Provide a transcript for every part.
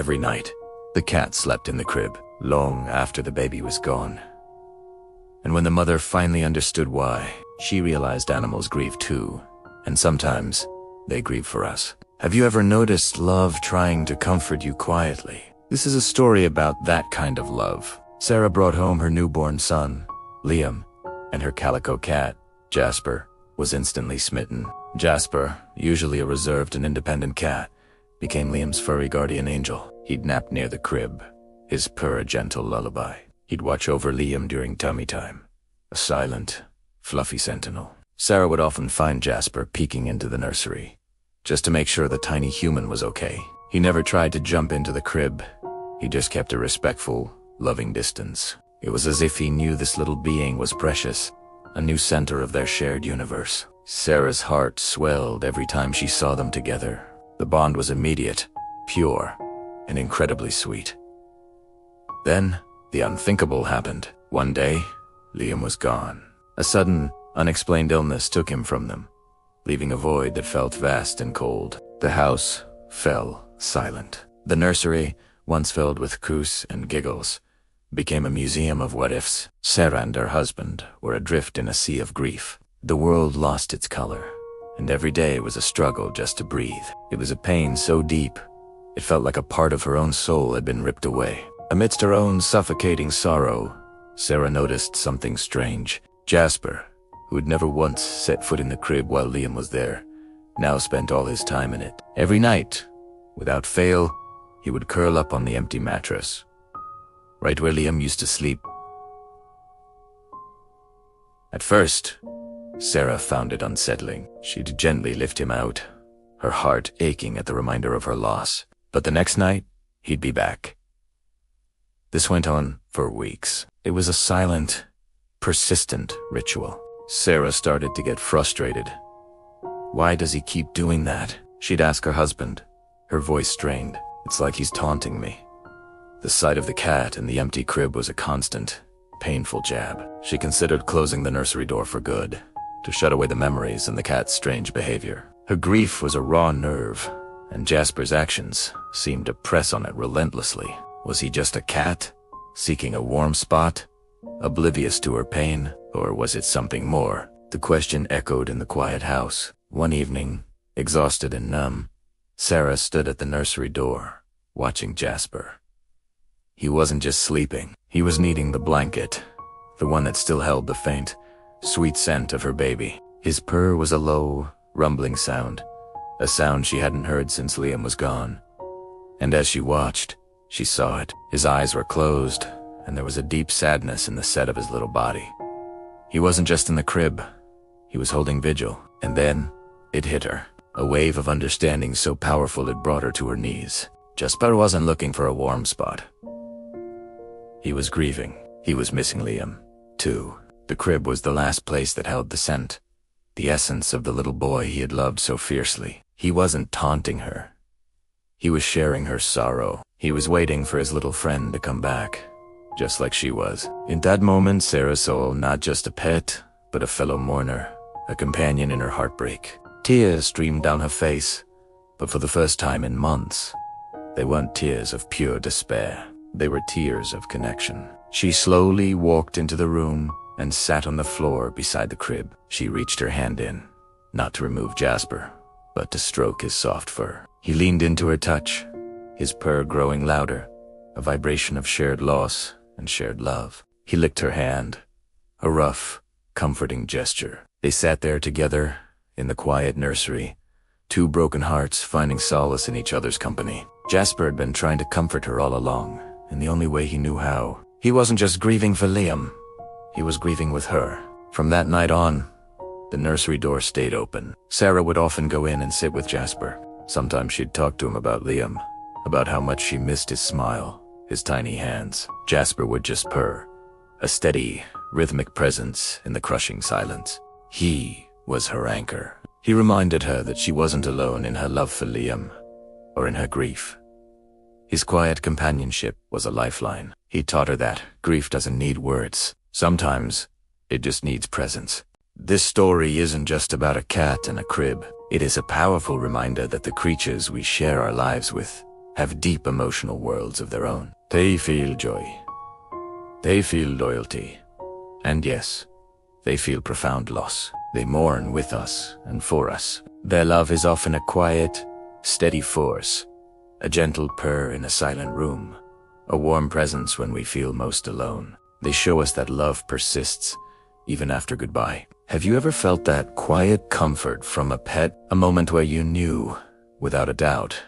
Every night, the cat slept in the crib, long after the baby was gone. And when the mother finally understood why, she realized animals grieve too, and sometimes they grieve for us. Have you ever noticed love trying to comfort you quietly? This is a story about that kind of love. Sarah brought home her newborn son, Liam, and her calico cat, Jasper, was instantly smitten. Jasper, usually a reserved and independent cat, became Liam's furry guardian angel. He'd nap near the crib, his purr a gentle lullaby. He'd watch over Liam during tummy time, a silent, fluffy sentinel. Sarah would often find Jasper peeking into the nursery, just to make sure the tiny human was okay. He never tried to jump into the crib. He just kept a respectful, loving distance. It was as if he knew this little being was precious, a new center of their shared universe. Sarah's heart swelled every time she saw them together. The bond was immediate, pure, and incredibly sweet. Then, the unthinkable happened. One day, Liam was gone. A sudden, unexplained illness took him from them, leaving a void that felt vast and cold. The house fell silent. The nursery, once filled with coos and giggles, became a museum of what-ifs. Sarah and her husband were adrift in a sea of grief. The world lost its color, and every day was a struggle just to breathe. It was a pain so deep, it felt like a part of her own soul had been ripped away. Amidst her own suffocating sorrow, Sarah noticed something strange. Jasper, who had never once set foot in the crib while Liam was there, now spent all his time in it. Every night, without fail, he would curl up on the empty mattress, right where Liam used to sleep. At first, Sarah found it unsettling. She'd gently lift him out, her heart aching at the reminder of her loss. But the next night, he'd be back. This went on for weeks. It was a silent, persistent ritual. Sarah started to get frustrated. Why does he keep doing that? She'd ask her husband, her voice strained. It's like he's taunting me. The sight of the cat in the empty crib was a constant, painful jab. She considered closing the nursery door for good, to shut away the memories and the cat's strange behavior. Her grief was a raw nerve, and Jasper's actions seemed to press on it relentlessly. Was he just a cat, seeking a warm spot, oblivious to her pain, or was it something more? The question echoed in the quiet house. One evening, exhausted and numb, Sarah stood at the nursery door, watching Jasper. He wasn't just sleeping. He was kneading the blanket, the one that still held the faint, sweet scent of her baby. His purr was a low, rumbling sound, a sound she hadn't heard since Liam was gone. And as she watched, she saw it. His eyes were closed, and there was a deep sadness in the set of his little body. He wasn't just in the crib. He was holding vigil. And then, it hit her. A wave of understanding so powerful it brought her to her knees. Jasper wasn't looking for a warm spot. He was grieving. He was missing Liam, too. The crib was the last place that held the scent, the essence of the little boy he had loved so fiercely. He wasn't taunting her. He was sharing her sorrow. He was waiting for his little friend to come back, just like she was. In that moment, Sarah saw not just a pet, but a fellow mourner, a companion in her heartbreak. Tears streamed down her face, but for the first time in months, they weren't tears of pure despair. They were tears of connection. She slowly walked into the room and sat on the floor beside the crib. She reached her hand in, not to remove Jasper, but to stroke his soft fur. He leaned into her touch, his purr growing louder, a vibration of shared loss and shared love. He licked her hand, a rough, comforting gesture. They sat there together in the quiet nursery, two broken hearts finding solace in each other's company. Jasper had been trying to comfort her all along, in the only way he knew how. He wasn't just grieving for Liam. He was grieving with her. From that night on, the nursery door stayed open. Sarah would often go in and sit with Jasper. Sometimes she'd talk to him about Liam, about how much she missed his smile, his tiny hands. Jasper would just purr, a steady, rhythmic presence in the crushing silence. He was her anchor. He reminded her that she wasn't alone in her love for Liam, or in her grief. His quiet companionship was a lifeline. He taught her that grief doesn't need words. Sometimes, it just needs presence. This story isn't just about a cat and a crib. It is a powerful reminder that the creatures we share our lives with have deep emotional worlds of their own. They feel joy. They feel loyalty. And yes, they feel profound loss. They mourn with us and for us. Their love is often a quiet, steady force, a gentle purr in a silent room, a warm presence when we feel most alone. They show us that love persists, even after goodbye. Have you ever felt that quiet comfort from a pet? A moment where you knew, without a doubt,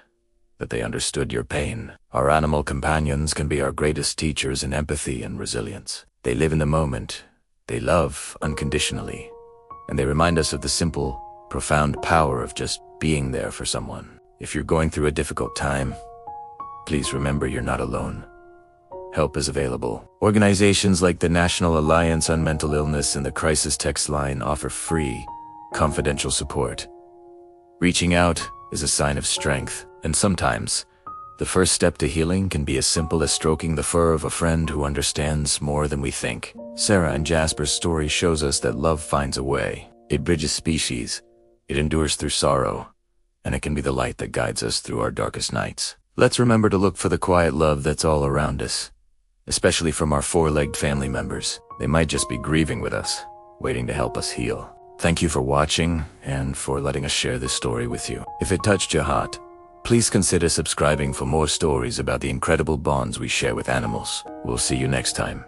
that they understood your pain. Our animal companions can be our greatest teachers in empathy and resilience. They live in the moment, they love unconditionally, and they remind us of the simple, profound power of just being there for someone. If you're going through a difficult time, please remember you're not alone. Help is available. Organizations like the National Alliance on Mental Illness and the Crisis Text Line offer free, confidential support. Reaching out is a sign of strength, and sometimes, the first step to healing can be as simple as stroking the fur of a friend who understands more than we think. Sarah and Jasper's story shows us that love finds a way. It bridges species, it endures through sorrow, and it can be the light that guides us through our darkest nights. Let's remember to look for the quiet love that's all around us, especially from our four-legged family members. They might just be grieving with us, waiting to help us heal. Thank you for watching and for letting us share this story with you. If it touched your heart, please consider subscribing for more stories about the incredible bonds we share with animals. We'll see you next time.